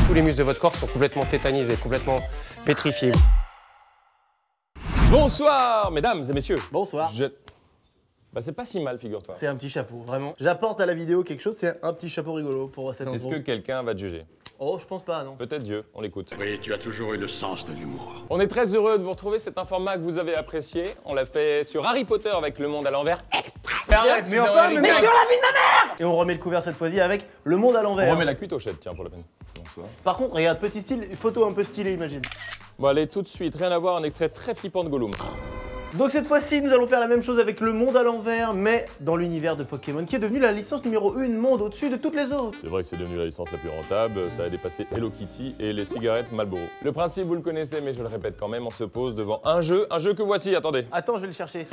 Tous les muscles de votre corps sont complètement tétanisés, complètement pétrifiés. Bonsoir, mesdames et messieurs. Bonsoir. Bah c'est pas si mal, figure-toi. C'est un petit chapeau, vraiment. J'apporte à la vidéo quelque chose, c'est un petit chapeau rigolo pour cette intro. Est-ce que quelqu'un va te juger? Oh, je pense pas, non. Peut-être Dieu, on l'écoute. Oui, tu as toujours eu le sens de l'humour. On est très heureux de vous retrouver, c'est un format que vous avez apprécié. On l'a fait sur Harry Potter avec Le Monde à l'envers. Mais sur la vie de ma mère! Et on remet le couvert cette fois-ci avec Le Monde à On l'envers. remet la cuite aux chèvres, tiens, pour la peine. Bonsoir. Par contre, regarde, petit style, photo un peu stylée, imagine. Bon allez, tout de suite, rien à voir, un extrait très flippant de Gollum. Donc cette fois-ci, nous allons faire la même chose avec Le Monde à l'envers, mais dans l'univers de Pokémon, qui est devenu la licence numéro 1 monde au-dessus de toutes les autres. C'est vrai que c'est devenu la licence la plus rentable, ça a dépassé Hello Kitty et les cigarettes Marlboro. Le principe, vous le connaissez, mais je le répète quand même, on se pose devant un jeu que voici, attendez. Attends, je vais le chercher.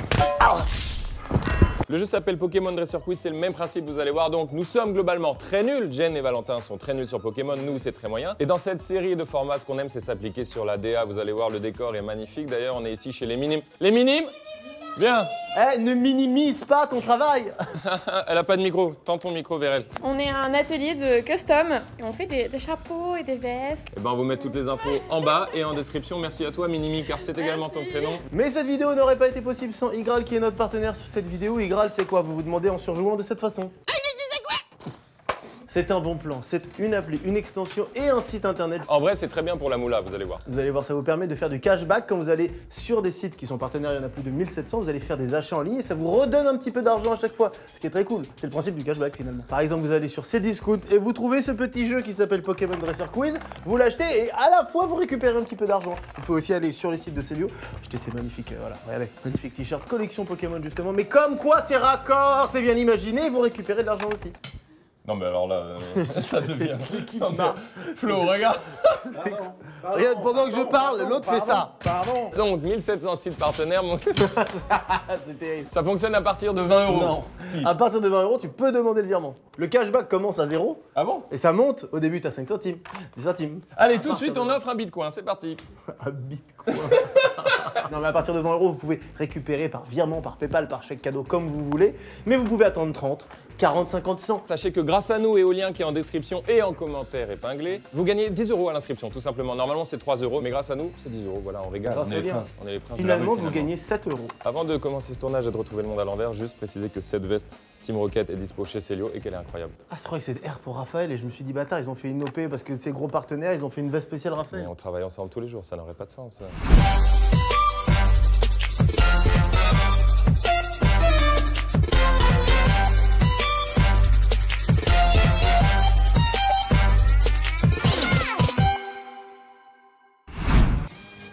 Le jeu s'appelle Pokémon Dresser Quiz, c'est le même principe, vous allez voir. Donc nous sommes globalement très nuls. Jen et Valentin sont très nuls sur Pokémon, nous c'est très moyen. Et dans cette série de formats, ce qu'on aime, c'est s'appliquer sur la DA. Vous allez voir, le décor est magnifique. D'ailleurs, on est ici chez les Minimes. Les Minimes? Bien. Eh, ne minimise pas ton travail. Elle a pas de micro. Tends ton micro vers elle. On est un atelier de custom et on fait des chapeaux et des vestes. Eh ben, on vous met toutes les infos en bas et en description. Merci à toi, Minimi, car c'est également ton prénom. Mais cette vidéo n'aurait pas été possible sans Igral qui est notre partenaire sur cette vidéo. Igral, c'est quoi? Vous vous demandez en surjouant de cette façon. C'est un bon plan, c'est une appli, une extension et un site internet. En vrai, c'est très bien pour la moula, vous allez voir. Vous allez voir, ça vous permet de faire du cashback quand vous allez sur des sites qui sont partenaires, il y en a plus de 1700, vous allez faire des achats en ligne et ça vous redonne un petit peu d'argent à chaque fois, ce qui est très cool. C'est le principe du cashback finalement. Par exemple, vous allez sur Cdiscount et vous trouvez ce petit jeu qui s'appelle Pokémon Dresser Quiz, vous l'achetez et à la fois vous récupérez un petit peu d'argent. Vous pouvez aussi aller sur les sites de Célio, acheter ces magnifiques, voilà, regardez, magnifiques t-shirts collection Pokémon justement, mais comme quoi c'est raccord, c'est bien imaginé, vous récupérez de l'argent aussi. Non mais alors là, ça devient... Non, mais... Flo, regarde. Regarde, pendant que je parle, l'autre fait ça. Pardon. Donc 1700 sites partenaires, mon... C'est terrible. Ça fonctionne à partir de 20 €. Non. Si. À partir de 20 €, tu peux demander le virement. Le cashback commence à 0 Ah bon? et ça monte. Au début, t'as 5 centimes, 10 centimes. Allez, tout de suite, on offre un bitcoin, c'est parti. Un bitcoin. Non, mais à partir de 20 €, vous pouvez récupérer par virement, par PayPal, par chèque cadeau, comme vous voulez. Mais vous pouvez attendre 30, 40, 50, 100. Sachez que grâce à nous et au lien qui est en description et en commentaire épinglé, vous gagnez 10 € à l'inscription, tout simplement. Normalement, c'est 3 €, mais grâce à nous, c'est 10 €. Voilà, on régale. Grâce On est au les lien. princes. On est les princes de la Finalement, rue, vous gagnez 7 €. Avant de commencer ce tournage et de retrouver le monde à l'envers, juste préciser que cette veste Team Rocket est dispo chez Célio et qu'elle est incroyable. Ah, je crois que c'est R pour Raphaël et je me suis dit, bâtard, ils ont fait une OP parce que ces gros partenaires, ils ont fait une veste spéciale Mais Raphaël. on travaille ensemble tous les jours, ça n'aurait pas de sens.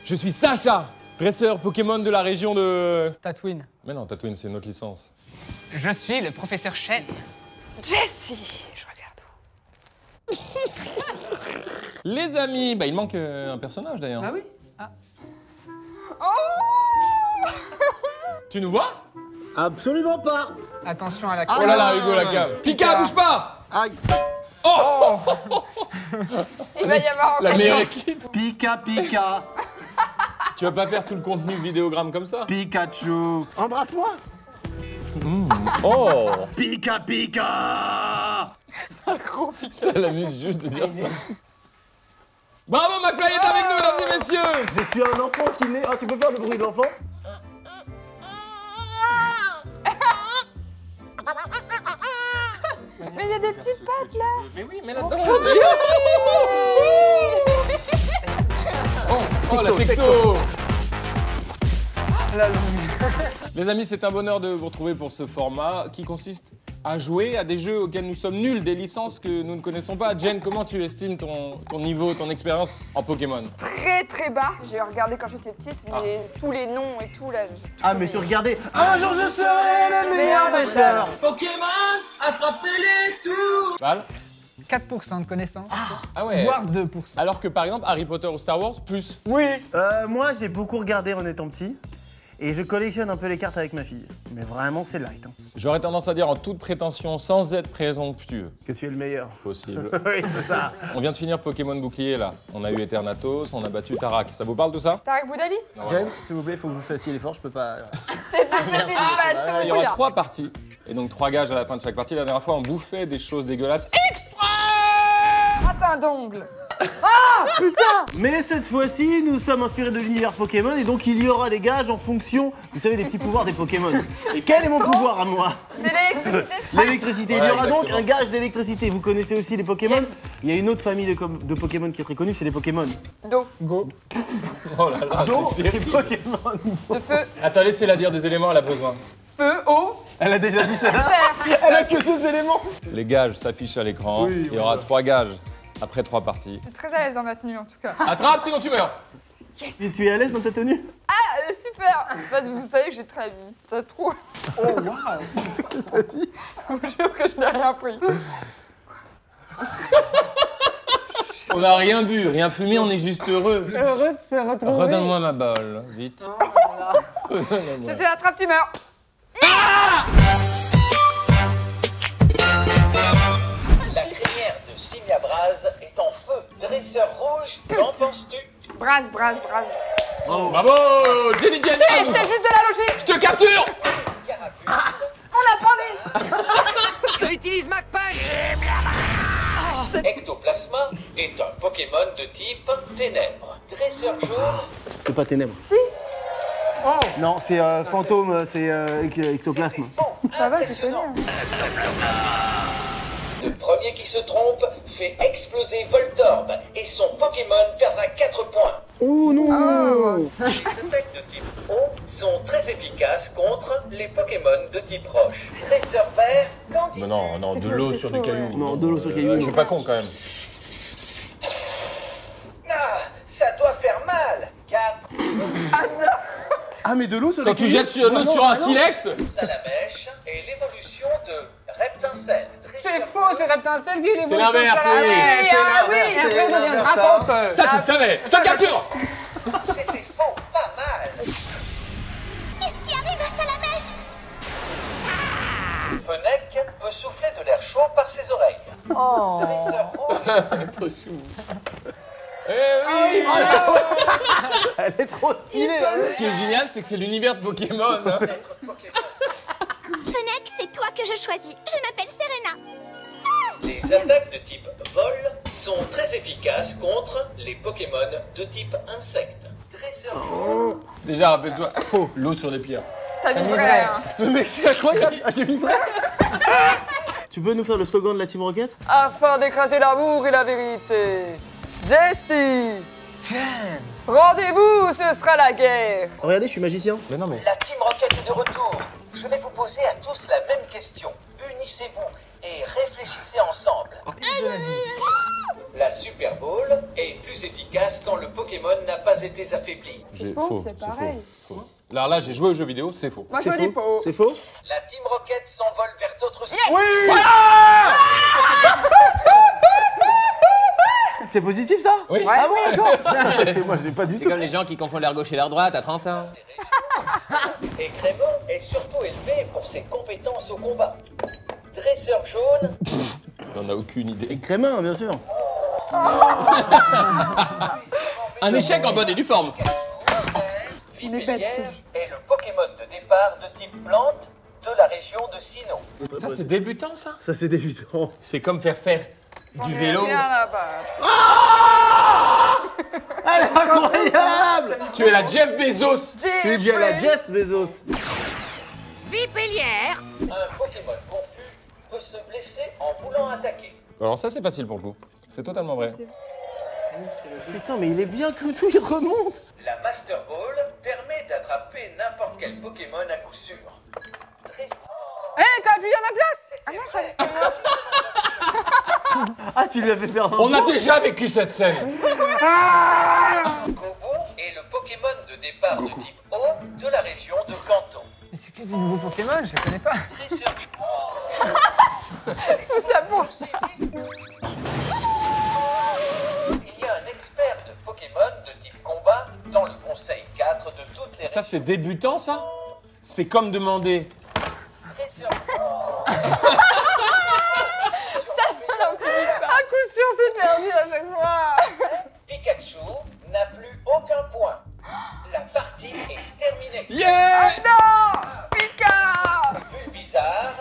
Je suis Sacha, dresseur Pokémon de la région de... Tatooine. Mais non, Tatooine, c'est une autre licence. Je suis le professeur Shen. Jessie, je regarde. Les amis, bah il manque un personnage d'ailleurs. Ah oui? Tu nous vois? Absolument pas. Attention à la Oh là là, Hugo la cave. Pika, bouge pas! Aïe. Oh! Il va y avoir La encore meilleure équipe. Pika Pika. Tu vas pas faire tout le contenu vidéogramme comme ça? Pikachu. Embrasse-moi. Oh! Pika Pika. Ça l'amuse juste de dire ça. Bravo, McFly est avec nous, mesdames et messieurs! Je suis un enfant qui naît. Ah, tu peux faire le bruit de l'enfant? Mais il y a des petites pattes là. Mais oui, mais là-dedans. Oh, la tecto! Les amis, c'est un bonheur de vous retrouver pour ce format qui consiste à jouer à des jeux auxquels nous sommes nuls, des licences que nous ne connaissons pas. Jen, comment tu estimes ton niveau, ton expérience en Pokémon? Très très bas. J'ai regardé quand j'étais petite, mais tous les noms et tout là. j'ai tout Ah, mais tu oublié. regardais. Un jour je serai le meilleur dresseur. Val? 4% de connaissances, Ah ouais. voire 2%. Alors que par exemple, Harry Potter ou Star Wars, plus. Oui. Moi, j'ai beaucoup regardé en étant petit. Et je collectionne un peu les cartes avec ma fille. Mais vraiment, c'est light. Hein. J'aurais tendance à dire en toute prétention, sans être présomptueux. Que tu es le meilleur. Possible. Oui, c'est ça. On vient de finir Pokémon Bouclier là. On a eu Eternatus, on a battu Tarak. Ça vous parle tout ça? Tarek Boudali? Jen, s'il vous plaît, il faut que vous fassiez l'effort, je peux pas. C'est pas tout. Il y aura 3 parties. Et donc 3 gages à la fin de chaque partie. La dernière fois, on bouffait des choses dégueulasses. Extra! teint d'ongles. Mais cette fois-ci, nous sommes inspirés de l'univers Pokémon et donc il y aura des gages en fonction, vous savez, des petits pouvoirs des Pokémon. Et quel est mon pouvoir à moi? C'est l'électricité. L'électricité. Il y aura donc exactement. un gage d'électricité. Vous connaissez aussi les Pokémon? Yes. Il y a une autre famille de Pokémon qui est très connue, c'est les Pokémon. D'eau, Oh là là, Donc, c'est les terrible. Pokémon. de feu, Attends, laissez-la dire des éléments, elle a besoin. feu, eau, Elle a déjà dit ça. terre. Elle a que deux éléments. Les gages s'affichent à l'écran. Oui, Il y aura 3 gages après 3 parties. Je suis très à l'aise dans ma tenue en tout cas. Attrape, sinon tu meurs. Et tu es à l'aise dans ta tenue? Ah, elle est super. Bah, vous savez que j'ai très trop. Oh waouh. Qu'est-ce que t'as dit? Je vous jure que je n'ai rien pris. On n'a rien bu, rien fumé, on est juste heureux. Heureux de se retrouver. Redonne-moi ma balle, vite. C'était l'attrape-tumeur. La crinière de Signabraz est en feu. Dresseur rouge, qu'en penses-tu? Brasse. Bravo, Jenny Jenny. C'est juste de la logique. Je te capture. On apprend des... J'utilise McPack. Ectoplasma est un Pokémon de type ténèbres. Dresseur jaune, C'est pas ténèbres. Si. Non, c'est fantôme, c'est ectoplasme. Ça va, tu connais. Hein. le premier qui se trompe fait exploser Voltorb et son Pokémon perdra 4 points. Oh non. Les attaques de type eau sont très efficaces contre les Pokémon de type roche. Dresseur vert, qu'en dis-tu? Mais non, de l'eau sur des cailloux. Non, de l'eau sur cailloux, Je non. suis pas con quand même. Ah, ça doit faire mal. 4. Ah mais de l'eau sur Quand tu jettes l'eau sur un silex, Salamèche et l'évolution de Reptincelle. C'est faux, c'est Reptincelle qui est c'est l'inverse, oui. Ah oui, Et après, on deviendra pompe. Ça tu le savais. Je te capture. C'était faux, pas mal. Qu'est-ce qui arrive à Salamèche? Fennec peut souffler de l'air chaud par ses oreilles. Oh. Dresseur rouge, Trop chou. Eh oui. Elle est trop stylée. Hein. Ce qui est génial, c'est que c'est l'univers de Pokémon. hein. Fennec, c'est toi que je choisis. Je m'appelle Serena. les attaques de type vol sont très efficaces contre les Pokémon de type insecte. Dresseur jaune, Déjà, rappelle-toi, l'eau sur les pierres. T'as mis mis vrai, vrai. hein. Mais c'est incroyable. Ah, j'ai mis vrai. Tu peux nous faire le slogan de la Team Rocket? Afin d'écraser l'amour et la vérité. Jessie, rendez-vous, ce sera la guerre. Regardez, je suis magicien. Mais non, mais. la Team Rocket est de retour. Je vais vous poser à tous la même question. Unissez-vous et réfléchissez ensemble. La Super Bowl est plus efficace quand le Pokémon n'a pas été affaibli. C'est faux, c'est pareil. Faux. Là, j'ai joué aux jeux vidéo, c'est faux. Moi, je C'est dis faux. faux. C'est faux. La Team Rocket s'envole vers d'autres C'est positif ça? Oui. Ah bon, d'accord. C'est moi, j'ai pas du C'est tout. comme les gens qui confondent leur gauche et leur droite à 30 ans. Et Crémant est surtout élevé pour ses compétences au combat. Dresseur jaune, On n'a aucune idée. Et Crémin, bien sûr. Un échec en bonne et due forme. Vipillière est le Pokémon de départ de type plante de la région de Sinnoh. Ça, c'est débutant, ça. Ça, c'est débutant. C'est comme faire du vélo. Rien à battre. Elle est incroyable. Tu es la Jeff Bezos. Tu es déjà la Jess Bezos. Un Pokémon confus peut se blesser en voulant attaquer. Alors ça, c'est facile pour le coup. C'est totalement vrai. Putain, mais il est bien comme tout, il remonte. La Master Ball permet d'attraper n'importe quel Pokémon à coup sûr. Hé, t'as appuyé à ma place? Ah non, je choisis Ah, tu lui as fait perdre un On a point. déjà vécu cette scène. Kobo est le Pokémon de départ de type eau de la région de Kanto. Mais c'est que des nouveaux Pokémon, je les connais pas. Dresseur tout ça pour ça. Il y a un expert de Pokémon de type combat dans le conseil 4 de toutes les Ça, c'est débutant, ça. C'est comme demander. dresseurs. Ça n'en finit pas. À coup sûr, c'est perdu à chaque fois. Pikachu n'a plus aucun point. La partie est terminée. Yeah. Non, Pika. Bulbizarre,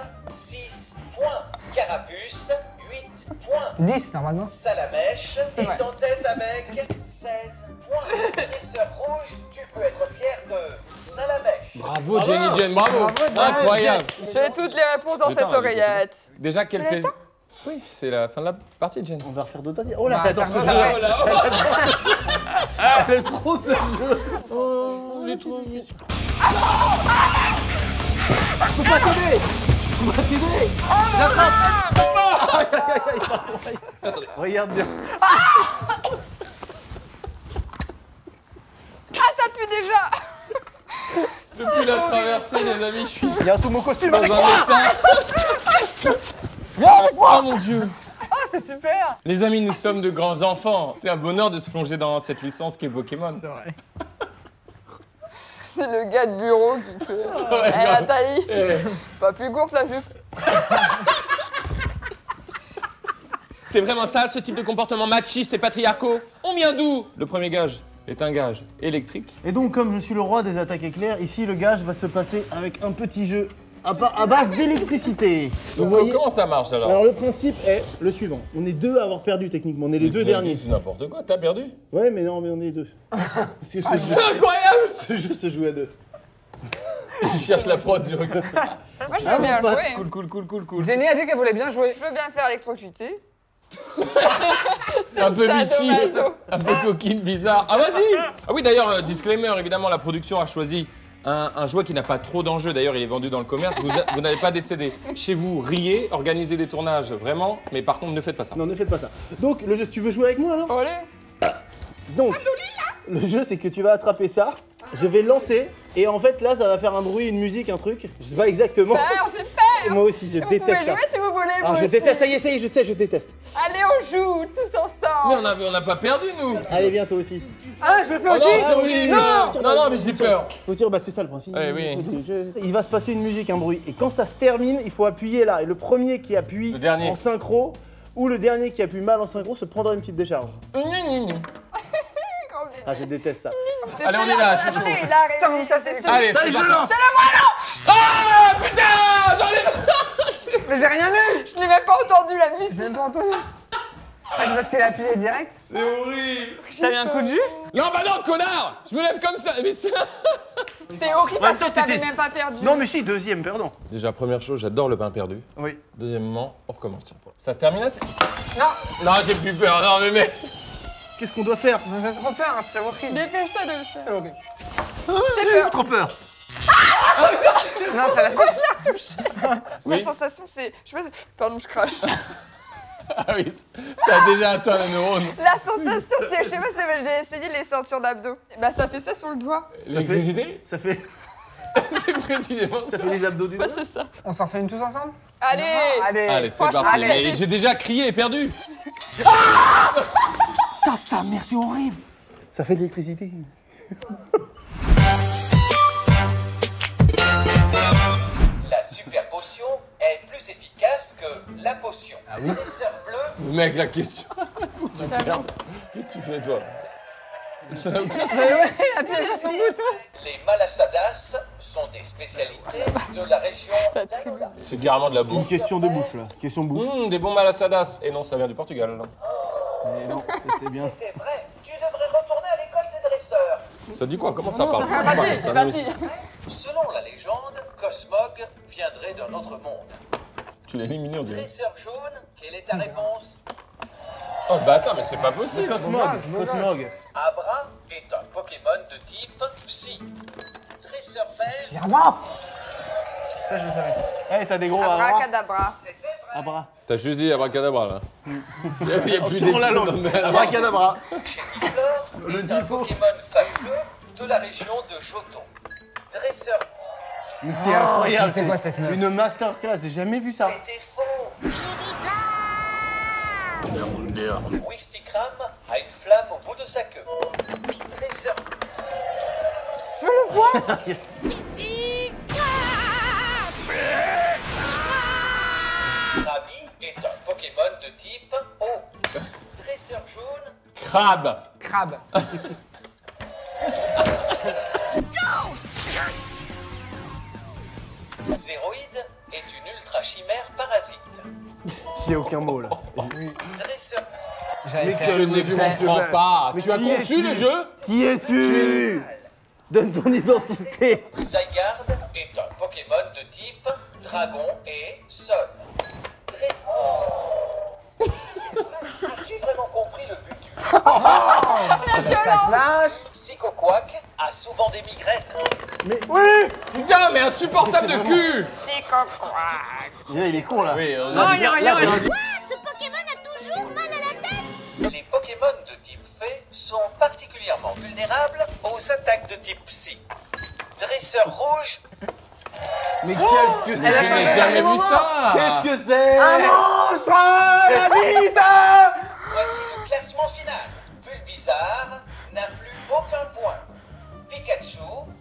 6 points. Carapuce, 8 points. 10 normalement. Salamèche, Salamèche, 16 points. Dresseur rouge, tu peux être fier de Salamèche. Bravo Jenny Jen, bravo. Incroyable. J'ai toutes les réponses dans Putain, cette oreillette. Déjà, quel Tu l'as plaisir. Oui, c'est la fin de la partie, Jen. On va refaire d'autres parties. Oh là, Bah, attends, ce attends, jeu. ouais. Oh là, Elle est trop ce jeu. oh, il est trop vite. Je peux pas t'aider. Je peux pas t'aider. J'attrape. Aïe, aïe, aïe, pardon, aïe. Attendez. Regarde bien. Ah, ça pue déjà. Depuis la traversée, les amis, je suis Il y a un tout mon costume dans avec un moi. état. Viens avec moi. Oh mon Dieu. Ah, c'est super. Les amis, nous sommes de grands enfants. C'est un bonheur de se plonger dans cette licence qui est Pokémon. C'est vrai. C'est le gars de bureau qui fait. Eh, la taille. Pas plus courte la jupe. C'est vraiment ça, ce type de comportement machiste et patriarcaux? On vient d'où? Le premier gage est un gage électrique. Et donc, comme je suis le roi des attaques éclairs, ici le gage va se passer avec un petit jeu à base d'électricité. Vous Donc, voyez? comment ça marche alors? Alors le principe est le suivant. On est deux à avoir perdu techniquement. On est les deux derniers. C'est n'importe quoi, t'as perdu? Ouais, mais non, mais on est deux. Parce que C'est incroyable! ce jeu se joue à deux. Je cherche la prod du recul. Moi, je veux bien mon pote. jouer. Cool. Jenny a dit qu'elle voulait bien jouer. Je veux bien faire électrocuter. Un peu bitchy, sadomaso. un peu coquine, bizarre. Ah vas-y! Ah oui d'ailleurs, disclaimer, évidemment la production a choisi un jouet qui n'a pas trop d'enjeux. D'ailleurs il est vendu dans le commerce, vous n'allez pas décéder. Chez vous, riez, organisez des tournages, vraiment, mais par contre ne faites pas ça. Non, ne faites pas ça. Donc le jeu, tu veux jouer avec moi alors? Allez. Donc, le jeu c'est que tu vas attraper ça, je vais lancer, et en fait là ça va faire un bruit, une musique, un truc. Je sais pas exactement. Alors, j'ai peur. Moi aussi, je Vous déteste pouvez ça. jouer si vous voulez. Ah, moi je aussi. déteste, ça y est, je sais, je déteste. Allez, on joue tous ensemble. Mais on n'a pas perdu nous! Allez, viens toi aussi. Ah, je le fais Oh aussi. non, c'est horrible! Non, mais j'ai peur! Faut dire, bah c'est ça le principe. Eh oui. Il va se passer une musique, un bruit, et quand ça se termine, il faut appuyer là. Et le premier qui appuie Le dernier. en synchro, ou le dernier qui appuie mal en synchro, se prendra une petite décharge. Ah, je déteste ça. Allez, on est là, c'est chaud. Il a raison. C'est celui- Allez, c'est je parti! lance. Ah putain! J'en ai... Mais j'ai rien eu. Je n'ai même pas entendu la J'ai musique. même pas entendu. Ah, c'est parce qu'elle a appuyé direct. C'est horrible! T'as eu un coup de jus. Non, bah non, connard! Je me lève comme ça, mais c'est... C'est horrible parce Attends, que t'avais t'étais- même pas perdu. Non, mais si, deuxième, pardon. Déjà, première chose, j'adore le pain perdu. Oui. Deuxièmement, on recommence. Tiens, ça se termine assez. Non. Non, j'ai plus peur, non mais mec. Qu'est-ce qu'on doit faire? Non, j'ai trop peur, hein, c'est horrible. Dépêche-toi de le faire. C'est horrible. J'ai peur. Trop peur. Non, ça l'a Oui. La sensation, c'est. Je sais pas. Pardon, je crache. Ah oui, ça a déjà atteint les neurones. La sensation, c'est. Je sais pas, j'ai essayé les ceintures d'abdos. Bah, ça fait ça sur le doigt. L'électricité, Ça fait c'est précisément ça. les abdos du doigt. Ouais, c'est ça. On s'en fait une tous ensemble? Allez. Allez. Allez, c'est Franchement, parti. allez. Et j'ai déjà crié et perdu. Putain, sa mère, c'est horrible. Ça fait de l'électricité. La super potion est plus efficace que la potion. Dresseur bleu, Le mec, la question. Faut que tu perdes. Qu'est-ce que tu fais, toi? Ça n'a aucun sens. Appuie sur son bouton. les malasadas sont des spécialités de la région d'Anola. C'est carrément de la Une bouffe. question de bouffe là. Question bouffe. Des bons malasadas. Et non, ça vient du Portugal. là. Mais non, c'était bien. C'est vrai, tu devrais retourner à l'école des dresseurs. Ça dit quoi? Comment ça parle? Vas-y, c'est parti. Selon la légende, Cosmog viendrait d'un autre monde. Tu l'as éliminé, on dirait. Dresseur jaune, quelle est ta réponse? Oh le bâtard, mais c'est pas possible. Cosmog. Abra est un Pokémon de type Psy. Dresseur vert, Viens moi. Ça, je le savais. Eh, t'as des gros abras. Abracadabra. Abra. T'as juste dit abracadabra là. Il y a plus Tire la Non, langue. mais alors. Abracadabra. Fleur est un Pokémon fabuleux de la région de Johto. Dresseur, Mais c'est incroyable. c'est quoi cette meuf? Une masterclass. J'ai jamais vu ça. c'était faux. Wistikram a une flamme au bout de sa queue. Dresseur, Je le vois. Krabi est un Pokémon de type eau. Dresseur jaune, Crabe. Crabe. Zéroïde est une ultra chimère parasite. Il n'y a aucun mot là. Dresseur, J'avais fait. Je ne comprends pas. Tu as qui conçu es-tu le jeu? Qui es-tu? Donne ton identité. Zygarde est un Pokémon de type dragon et sol. As-tu vraiment compris le but du jeu? La violence. Psychoquack a souvent des migraines. Putain, mais insupportable de cul! Il est con là. Oui, Non, il y a rien. Ce Pokémon a toujours mal à la tête. Les Pokémon de type fée sont particulièrement vulnérables aux attaques de type psy. Dresseur rouge, Mais qu'est-ce que Je n'ai jamais vu ça! Qu'est-ce que c'est? Monstre. La vite. voici le classement final. Bulbizarre n'a plus aucun point. Pikachu,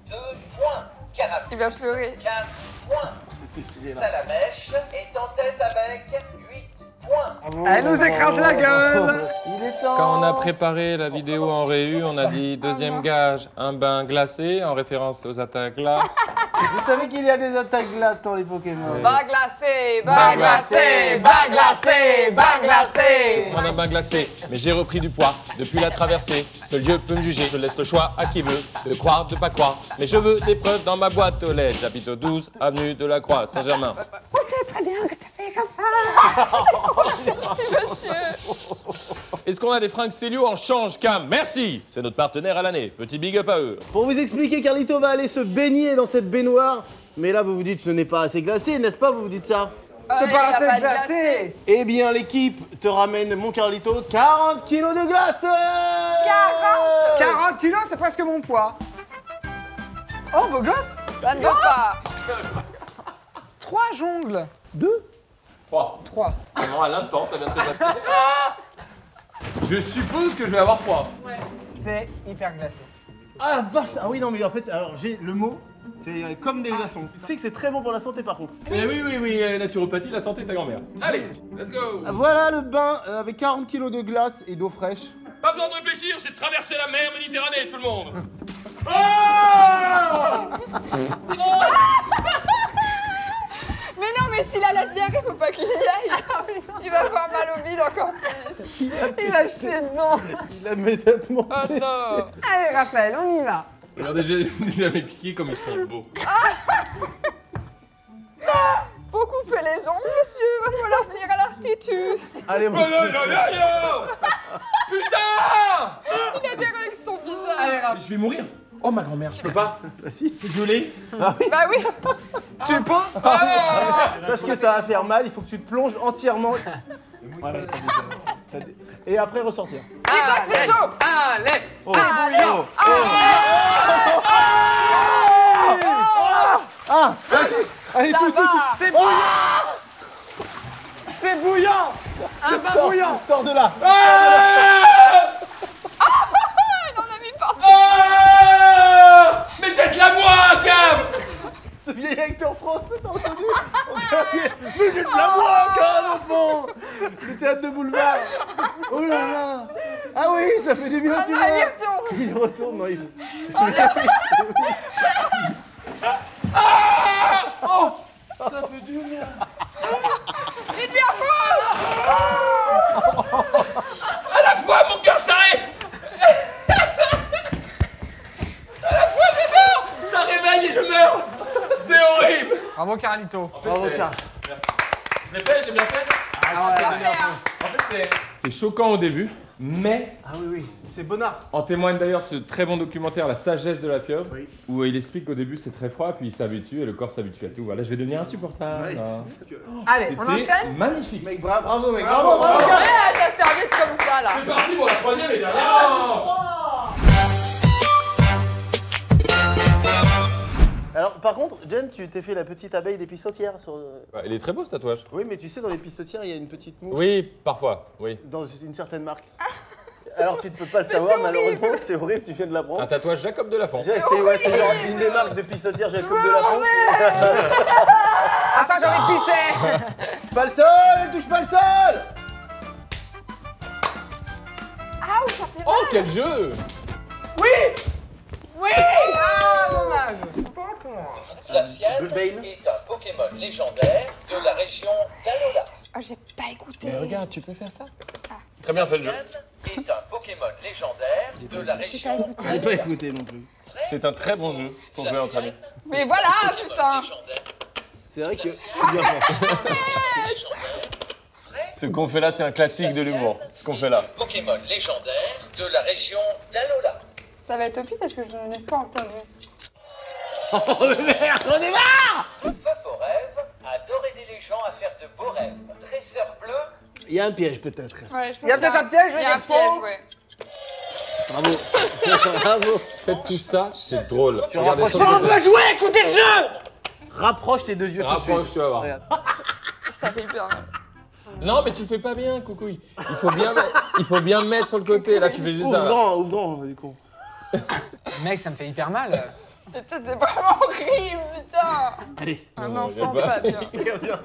2 points. Carapuce, Il va pleurer. 4 points. Salamèche est en tête avec 8 points. Elle nous écrase la gueule. Il est temps. Quand on a préparé la vidéo en réu, on a dit deuxième gage, un bain glacé, en référence aux attaques glaces. Vous savez qu'il y a des attaques glaces dans les Pokémon. Bas glacé, bas glacé, bas glacé, bas glacé. On a un bain glacé, mais j'ai repris du poids depuis la traversée. Seul Dieu peut me juger, je laisse le choix à qui veut, de croire, de pas croire. Mais je veux des preuves dans ma boîte aux lettres. J'habite au 12 avenue de la Croix, Saint-Germain. On sait très bien que t'as fait comme ça. Est-ce qu'on a des fringues Célio en change cam? Merci! C'est notre partenaire à l'année. Petit big up à eux. Pour vous expliquer, Carlito va aller se baigner dans cette baignoire. Mais là, vous vous dites, ce n'est pas assez glacé, n'est-ce pas? Vous vous dites ça? C'est pas assez glacé. Eh bien, l'équipe te ramène, mon Carlito, 40 kilos de glace. 40 kilos, c'est presque mon poids. Oh, beau gosse. Ça ne va pas. 3 jongles. 2. 3. 3. Non, à l'instant, ça vient de se passer. Je suppose que je vais avoir froid. C'est hyper glacé. Ah vache. Ah oui, non, mais en fait, alors j'ai le mot, c'est comme des glaçons. Tu sais que c'est très bon pour la santé par contre. Oui, naturopathie, la santé de ta grand-mère. Allez, let's go! Voilà le bain avec 40 kilos de glace et d'eau fraîche. Pas besoin de réfléchir, c'est de traverser la mer Méditerranée, tout le monde! Mais non, mais s'il a la diarrhée, faut pas qu'il y aille. Il va avoir mal au bide encore plus. Il a chié dedans. Il a immédiatement. Oh non. Allez, Raphaël, on y va. Regardez déjà mes piquets comme ils sont beaux. Faut couper les ongles, monsieur. Va falloir venir à l'institut. Allez, mon Putain! Il a des règles qui sont bizarres. Allez, Raphaël. Je vais mourir! Oh ma grand-mère, je peux pas! si. C'est gelé! Bah oui. Tu penses? Sache que ça va faire mal, il faut que tu te plonges entièrement. Voilà, et après ressortir. Dis-toi que c'est chaud. Allez, c'est bouillant. Allez, tout. C'est bouillant. C'est bouillant. Un bain bouillant. Sors de là. Il en a mis partout. Mais jette-la-moi, Cam! Ce vieil acteur français, t'as entendu? On dirait, mais j'ai de la voix, car enfant. Le théâtre de boulevard. Oh là là. Ah oui, ça fait du bien, tu vois. Il retourne. Il retourne, non, il... Ça fait du bien. Il devient froid. À la fois, mon cœur s'arrête! À la fois, j'adore! Ça réveille et je meurs! C'est horrible! Bravo, Carlito. Bravo, Car. Je l'ai fait, j'ai bien fait? En fait, c'est choquant au début, mais Ah oui, c'est Bonnard. en témoigne d'ailleurs ce très bon documentaire La sagesse de la pieuvre, Oui. où il explique qu'au début c'est très froid, puis il s'habitue et le corps s'habitue à tout. Voilà, je vais devenir insupportable. Ouais, hein. Allez, on C'était enchaîne. magnifique. Mec, bravo, mec, bravo, Car. Elle t'a servi comme ça là. C'est parti pour la troisième et dernière manche. Alors, par contre, Jen, tu t'es fait la petite abeille des pissotières sur... Il est très beau ce tatouage. Oui, mais tu sais, dans les pissotières, il y a une petite mouche Oui, parfois, oui. dans une certaine marque. Alors, tu ne peux pas le savoir, malheureusement, c'est horrible, tu viens de Un l'apprendre. tatouage Jacob Delafont. C'est genre une des marques de pissotières Jacob Delafont. Attends, j'ai envie de pisser. Pas le sol, touche pas le sol. Oh, quel jeu! Oui. Ah, dommage. Glacial Bane. est un Pokémon légendaire de la région d'Alola. Ah, j'ai pas écouté. Regarde, tu peux faire ça? Très bien fait le jeu. Est un Pokémon légendaire de la région. J'ai pas écouté non plus. C'est un très bon jeu pour jouer entre amis. Mais voilà, putain. C'est vrai que c'est bien fait. Ce qu'on fait là, c'est un classique de l'humour. Ce qu'on fait là. Pokémon légendaire de la région d'Alola. Ça va être au pire parce que je n'en ai pas entendu. Oh le merde, on est marre. Rêve adore aider les gens à faire de beaux rêves. Dresseur bleu. Il y a un piège peut-être. Ouais, Il y a peut-être un piège, Il y a un piège, ouais. Bravo. Bravo. Faites tout ça, c'est drôle. Tu rapproches. On peut jouer, écoutez le jeu. Rapproche tes deux yeux tout de suite. Rapproche, tu vas voir. Regarde. Ça fait peur. Non, mais tu le fais pas bien, Coucouille. Il faut bien mettre sur le côté. Là, tu fais juste Ouvre ça. grand, du coup. Mec, ça me fait hyper mal. Putain, c'est vraiment horrible, putain. Allez. Un Non, enfant regarde pas bien. Regarde bien.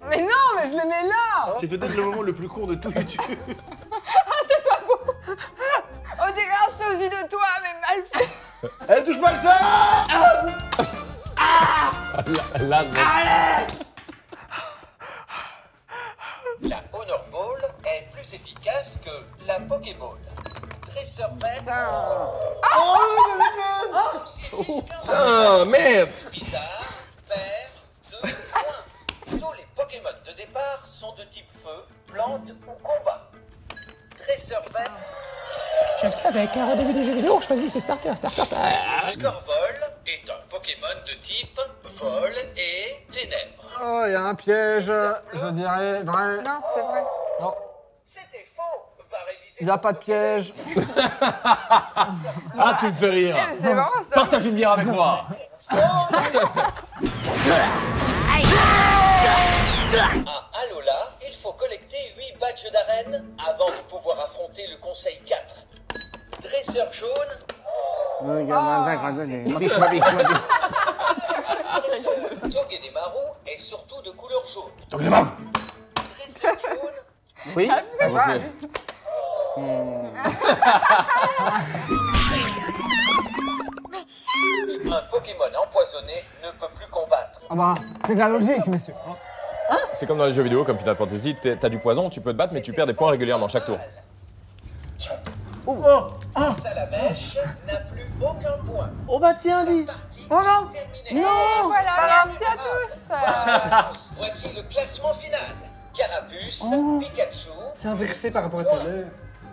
Mais non, mais je le mets là. C'est peut-être le moment le plus court de tout YouTube. On dirait un sosie de toi, mais mal fait. Elle touche pas le sol. Là, La Honor Ball est plus efficace que la Pokéball. Dresseur bête. Ah, merde. Bizarre, vert, 2 points. Tous les Pokémon de départ sont de type feu, plante ou combat. Dresseur bête. Je le savais, car au début des jeux vidéo, on choisit ses starters. Scorvol est un Pokémon de type vol et ténèbres. Oh, il y a un piège, je dirais vrai. Non, c'est vrai. Non, C'était faux. Va réviser. il n'y a pas de piège. Ah, tu me fais rire. C'est vraiment ça. Partage une bière avec moi. À Alola, il faut collecter 8 badges d'arène avant de pouvoir affronter le Conseil 4. Dresseur jaune. Togedemaru est surtout de couleur jaune. Dresseur jaune. Oui. Un Pokémon empoisonné ne peut plus combattre. Ah bah, c'est de la logique, monsieur. C'est comme dans les jeux vidéo, comme Final Fantasy, t'as du poison, tu peux te battre, mais tu perds des points régulièrement chaque tour. Salamèche n'a plus aucun point. Oh bah tiens, dis. Oh non. Terminé. Et voilà, merci à tous. Voici le classement final. Carapuce, Pikachu, C'est inversé par rapport à tout à l'heure.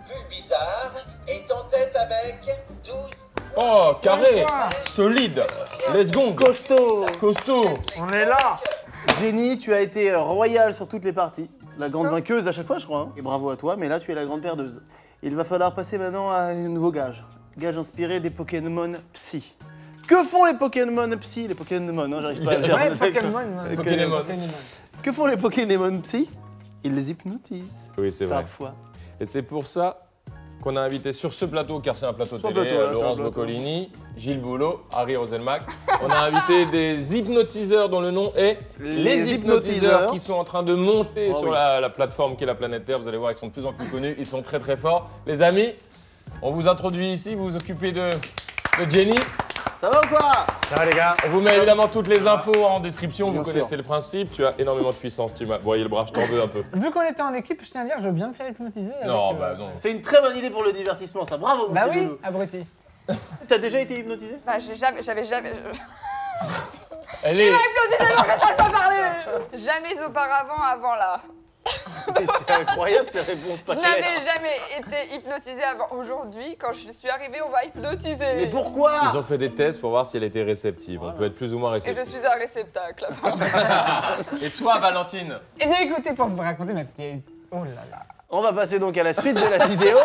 Bulbizarre est en tête avec 12. Oh, carré, solide. Let's go. Costaud. Costaud. On est là. Jenny, tu as été royale sur toutes les parties. La grande vainqueuse à chaque fois, je crois. Hein. Et bravo à toi, mais là, tu es la grande perdeuse. Il va falloir passer maintenant à un nouveau gage. Gage inspiré des Pokémon Psy. Que font les Pokémon Psy? Les Pokémon, hein, j'arrive pas à le dire. Ouais, Pokémon. Pokémon. Que font les Pokémon Psy? Ils les hypnotisent. Oui, c'est vrai. Parfois. Et c'est pour ça qu'on a invité sur ce plateau, car c'est un plateau Sur le télé, plateau, là, sur Laurence le plateau. Boccolini, Gilles Boulot, Harry Roselmack. On a invité des hypnotiseurs dont le nom est Les hypnotiseurs. qui sont en train de monter Oh sur oui. la plateforme qui est la planète Terre. Vous allez voir, ils sont de plus en plus connus, ils sont très très forts. Les amis, on vous introduit ici, vous vous occupez de Jenny. Ça va ou quoi? Ça va les gars? On vous met évidemment toutes les infos en description, Bien vous sûr. connaissez le principe. Tu as énormément de puissance, tu m'as voyé le bras, je t'en veux un peu. Vu qu'on était en équipe, je tiens à dire, je veux bien me faire hypnotiser. Non, avec, bah non. C'est une très bonne idée pour le divertissement, ça. Bravo, mon Bah petit oui, loulou. abruti. T'as déjà été hypnotisé? Bah, j'avais jamais. Elle est... Jamais auparavant avant là. Mais c'est incroyable ces réponses pas Je claires. n'avais jamais été hypnotisée avant. Aujourd'hui, quand je suis arrivée, on va hypnotiser. Mais pourquoi? Ils ont fait des tests pour voir si elle était réceptive. On peut être plus ou moins Et je réceptif. suis un réceptacle. Et toi, Valentine? Eh bien, écoutez, pour vous raconter ma petite... Oh là là. On va passer donc à la suite de la vidéo.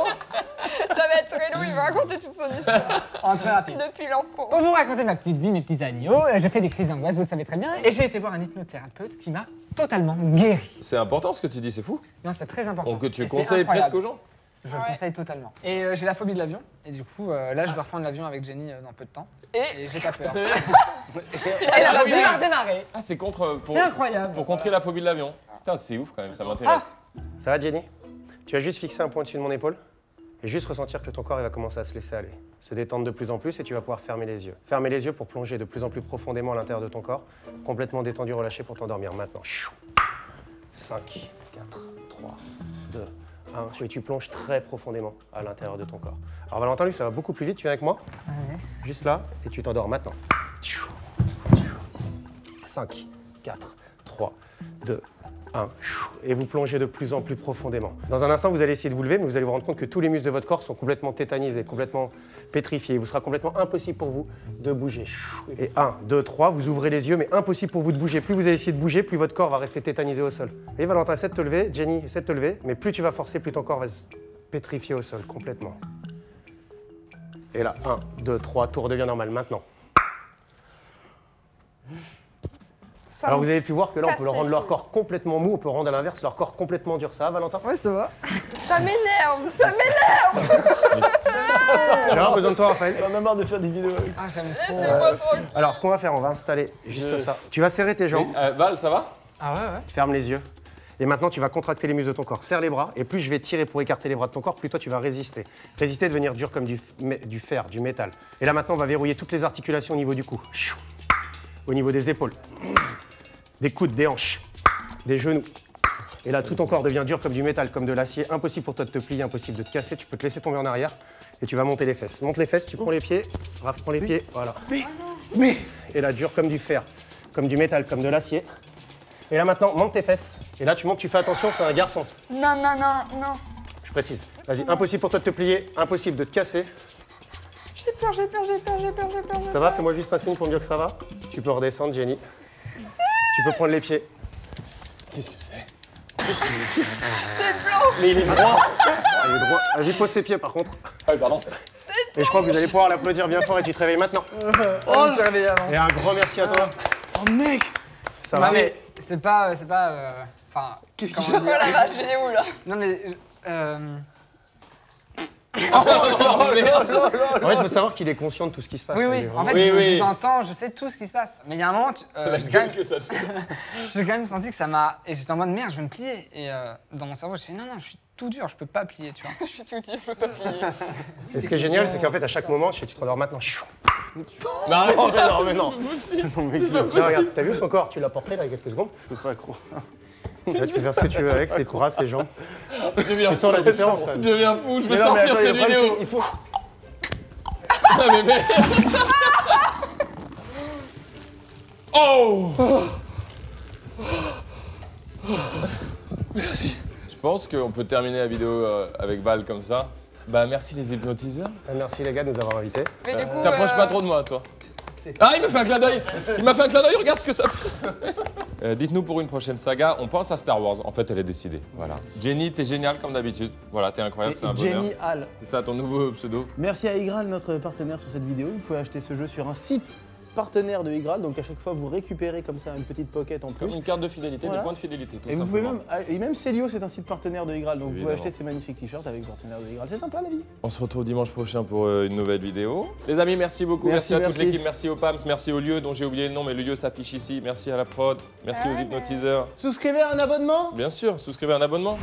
Ça va être très long, il va raconter toute son histoire. En très rapide. Depuis l'enfant. Pour vous raconter ma petite vie, mes petits agneaux, je fais des crises d'angoisse, vous le savez très bien, et j'ai été voir un hypnothérapeute qui m'a totalement guéri. C'est important ce que tu dis, c'est fou. Non, c'est très important. Donc tu Et c'est conseilles incroyable. presque aux gens? Je le conseille totalement. Et j'ai la phobie de l'avion, et du coup, là, je dois reprendre l'avion avec Jenny dans peu de temps. Et Et j'ai pas peur. il Elle a a jamais- redémarrer. Ah, c'est contre... C'est incroyable. Pour contrer la phobie de l'avion. Putain, c'est ouf quand même, ça m'intéresse. Ça va Jenny? Tu vas juste fixer un point dessus de mon épaule et juste ressentir que ton corps il va commencer à se laisser aller. Se détendre de plus en plus et tu vas pouvoir fermer les yeux. Fermer les yeux pour plonger de plus en plus profondément à l'intérieur de ton corps, complètement détendu, relâché pour t'endormir maintenant. 5, 4, 3, 2, et tu plonges très profondément à l'intérieur de ton corps. Alors Valentin, lui, ça va beaucoup plus vite. Tu viens avec moi? Vas-y. Juste là, et tu t'endors maintenant. 5, 4, 3, 2, 1. Et vous plongez de plus en plus profondément. Dans un instant, vous allez essayer de vous lever, mais vous allez vous rendre compte que tous les muscles de votre corps sont complètement tétanisés, complètement pétrifiés. Il vous sera complètement impossible pour vous de bouger. Et 1, 2, 3, vous ouvrez les yeux, mais impossible pour vous de bouger. Plus vous allez essayer de bouger, plus votre corps va rester tétanisé au sol. Et Valentin, essaie de te lever, Jenny, essaie de te lever, mais plus tu vas forcer, plus ton corps va se pétrifier au sol complètement. Et là, 1, 2, 3, tout redevient normal maintenant. Alors vous avez pu voir que là, on peut leur rendre leur corps complètement mou, on peut rendre à l'inverse leur corps complètement dur. Ça va, Valentin? Ouais, ça va. Ça m'énerve, ça m'énerve. J'ai vraiment besoin de toi, Raphaël. On a marre de faire des vidéos. Ah, j'aime trop. C'est pas trop. Alors, ce qu'on va faire, on va installer juste ça. Tu vas serrer tes jambes, Val, ça va? Ah ouais. ferme les yeux. Et maintenant, tu vas contracter les muscles de ton corps. Serre les bras, et plus je vais tirer pour écarter les bras de ton corps, plus toi, tu vas résister. Résister, devenir dur comme du fer, du métal. Et là, maintenant, on va verrouiller toutes les articulations au niveau du cou. Au niveau des épaules. Des coudes, des hanches, des genoux. Et là, tout ton corps devient dur comme du métal, comme de l'acier. Impossible pour toi de te plier, impossible de te casser. Tu peux te laisser tomber en arrière et tu vas monter les fesses. Monte les fesses, tu prends les pieds, Raph prend les pieds, voilà. Et là, dur comme du fer, comme du métal, comme de l'acier. Et là, maintenant, monte tes fesses. Et là, tu montes, tu fais attention, c'est un garçon. Non, non, non, non. Je précise. Vas-y, impossible pour toi de te plier, impossible de te casser. J'ai peur, j'ai peur, j'ai peur, j'ai peur, j'ai peur. Ça va? Fais-moi juste un signe pour me dire que ça va. Tu peux redescendre, Jenny. Tu peux prendre les pieds. Qu'est-ce que c'est? C'est blanc. Mais il est droit. Il est droit. Vas-y, pose ses pieds par contre. Ah oui, pardon. Et je crois que vous allez pouvoir l'applaudir bien fort et tu te réveilles maintenant. Oh, je réveillé avant. Et un grand merci à toi. Oh mec. Ça va? mais c'est pas. Enfin. Qu'est-ce comment que Oh la vache, je l'ai où là? Non mais. En fait, il faut savoir qu'il est conscient de tout ce qui se passe. Oui, Il est oui. vraiment- En fait, je vous entends, je sais tout ce qui se passe. Mais il y a un moment, j'ai quand même que ça fait. j'ai quand même senti que ça m'a. Et j'étais en mode merde, je vais me plier. Et dans mon cerveau, je fais non, je suis tout dur, je peux pas plier, tu vois. Je suis tout dur, je peux pas plier. Et ce qui est génial, c'est qu'en fait, à chaque moment, tu te rendors maintenant. Mais arrête, Oh, non, mais non. Non, mais tiens, regarde, t'as vu son corps? Tu l'as porté là il y a quelques secondes. Je peux pas croire. Là, tu fais ce que tu veux avec, ses bras, ses jambes. je deviens Tu sens la différence quand Je même. deviens fou, je veux Mais non, mais sortir attends, cette le problème, vidéo. c'est qu'il faut. Ah, mais... Oh! Merci. Je pense qu'on peut terminer la vidéo avec Val comme ça. Bah merci les hypnotiseurs. Merci les gars de nous avoir invités. Mais du coup. T'approches pas trop de moi, toi. Ah, il m'a fait un clin d'œil. Il m'a fait un clin d'œil, regarde ce que ça fait. Dites-nous pour une prochaine saga, on pense à Star Wars. En fait, elle est décidée. Voilà. Jenny, t'es géniale comme d'habitude. Voilà, t'es incroyable, c'est un bonheur. Jenny Hall. C'est ça ton nouveau pseudo. Merci à Igral, notre partenaire sur cette vidéo. Vous pouvez acheter ce jeu sur un site partenaire de Igral, donc à chaque fois vous récupérez comme ça une petite pocket en plus. Comme une carte de fidélité, Voilà. des points de fidélité, tout Et vous pouvez simplement. même, et même Célio, c'est un site partenaire de Igral, donc vous Évidemment. pouvez acheter ces magnifiques t-shirts avec le partenaire de Igral. C'est sympa la vie. On se retrouve dimanche prochain pour une nouvelle vidéo. Les amis, merci beaucoup. Merci, Merci, à toute merci. l'équipe. Merci au PAMS. Merci au lieu dont j'ai oublié le nom, mais le lieu s'affiche ici. Merci à la prod. Merci aux hypnotiseurs. Souscrivez à un abonnement. Bien sûr, souscrivez un abonnement.